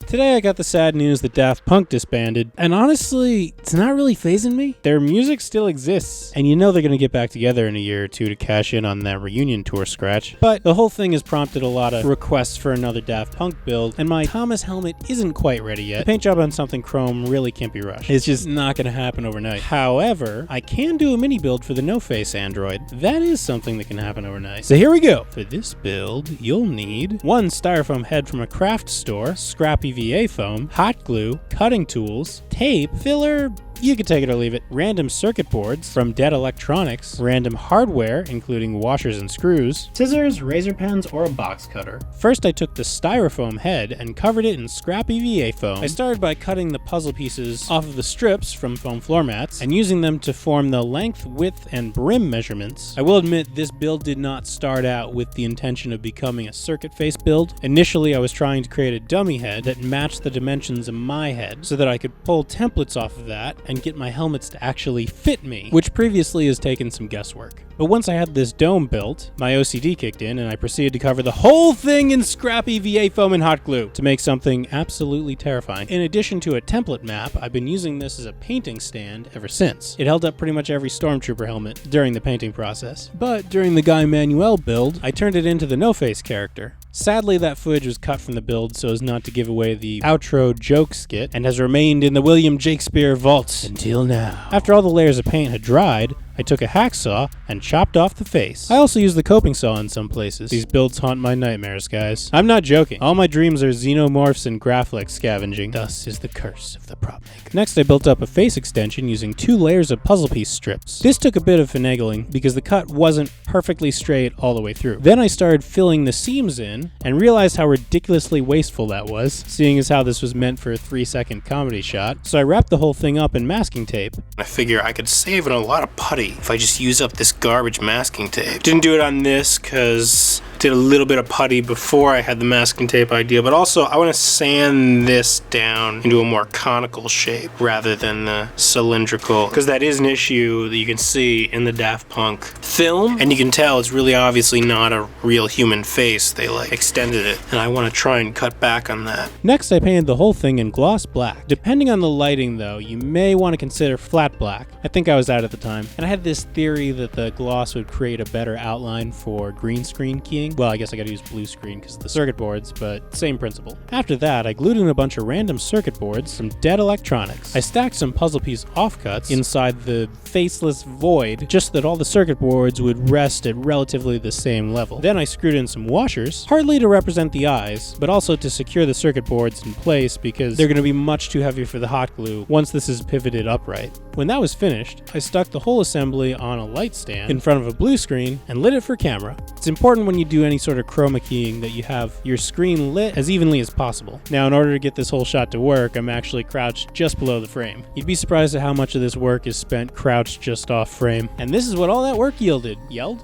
Today I got the sad news that Daft Punk disbanded, and honestly, it's not really fazing me. Their music still exists, and you know they're gonna get back together in a year or two to cash in on that reunion tour scratch. But the whole thing has prompted a lot of requests for another Daft Punk build, and my Thomas helmet isn't quite ready yet. The paint job on something chrome really can't be rushed. It's just not gonna happen overnight. However, I can do a mini build for the no-face android. That is something that can happen overnight. So here we go. For this build, you'll need one styrofoam head from a craft store, scrappy VA foam, hot glue, cutting tools, tape, filler, you can take it or leave it, random circuit boards from Dead Electronics, random hardware, including washers and screws, scissors, razor pens, or a box cutter. First I took the styrofoam head and covered it in scrappy VA foam. I started by cutting the puzzle pieces off of the strips from foam floor mats and using them to form the length, width, and brim measurements. I will admit this build did not start out with the intention of becoming a circuit face build. Initially I was trying to create a dummy head that matched the dimensions of my head so that I could pull templates off of that and get my helmets to actually fit me, which previously has taken some guesswork. But once I had this dome built, my OCD kicked in and I proceeded to cover the whole thing in scrappy VA foam and hot glue to make something absolutely terrifying. In addition to a template map, I've been using this as a painting stand ever since. It held up pretty much every Stormtrooper helmet during the painting process. But during the Guy Manuel build, I turned it into the no-face character. Sadly, that footage was cut from the build so as not to give away the outro joke skit and has remained in the William Jakespeare vaults until now. After all the layers of paint had dried, I took a hacksaw and chopped off the face. I also used the coping saw in some places. These builds haunt my nightmares, guys. I'm not joking. All my dreams are xenomorphs and Graflex scavenging. Thus is the curse of the prop maker. Next, I built up a face extension using 2 layers of puzzle piece strips. This took a bit of finagling because the cut wasn't perfectly straight all the way through. Then I started filling the seams in and realized how ridiculously wasteful that was, seeing as how this was meant for a 3-second comedy shot. So I wrapped the whole thing up in masking tape. I figure I could save on a lot of putty if I just use up this garbage masking tape. Didn't do it on this because I did a little bit of putty before I had the masking tape idea, but also I want to sand this down into a more conical shape rather than the cylindrical, because that is an issue that you can see in the Daft Punk film, and you can tell it's really obviously not a real human face. They like extended it, and I want to try and cut back on that. Next, I painted the whole thing in gloss black. Depending on the lighting though, you may want to consider flat black. I think I was out at the time, and I had this theory that the gloss would create a better outline for green screen keying. Well, I guess I gotta use blue screen because of the circuit boards, but same principle. After that, I glued in a bunch of random circuit boards from Dead Electronics. I stacked some puzzle piece offcuts inside the faceless void just so that all the circuit boards would rest at relatively the same level. Then I screwed in some washers, hardly to represent the eyes, but also to secure the circuit boards in place because they're gonna be much too heavy for the hot glue once this is pivoted upright. When that was finished, I stuck the whole assembly on a light stand in front of a blue screen and lit it for camera. It's important when you do any sort of chroma keying that you have your screen lit as evenly as possible. Now, in order to get this whole shot to work, I'm actually crouched just below the frame. You'd be surprised at how much of this work is spent crouched just off frame. And this is what all that work yielded. Y'alled?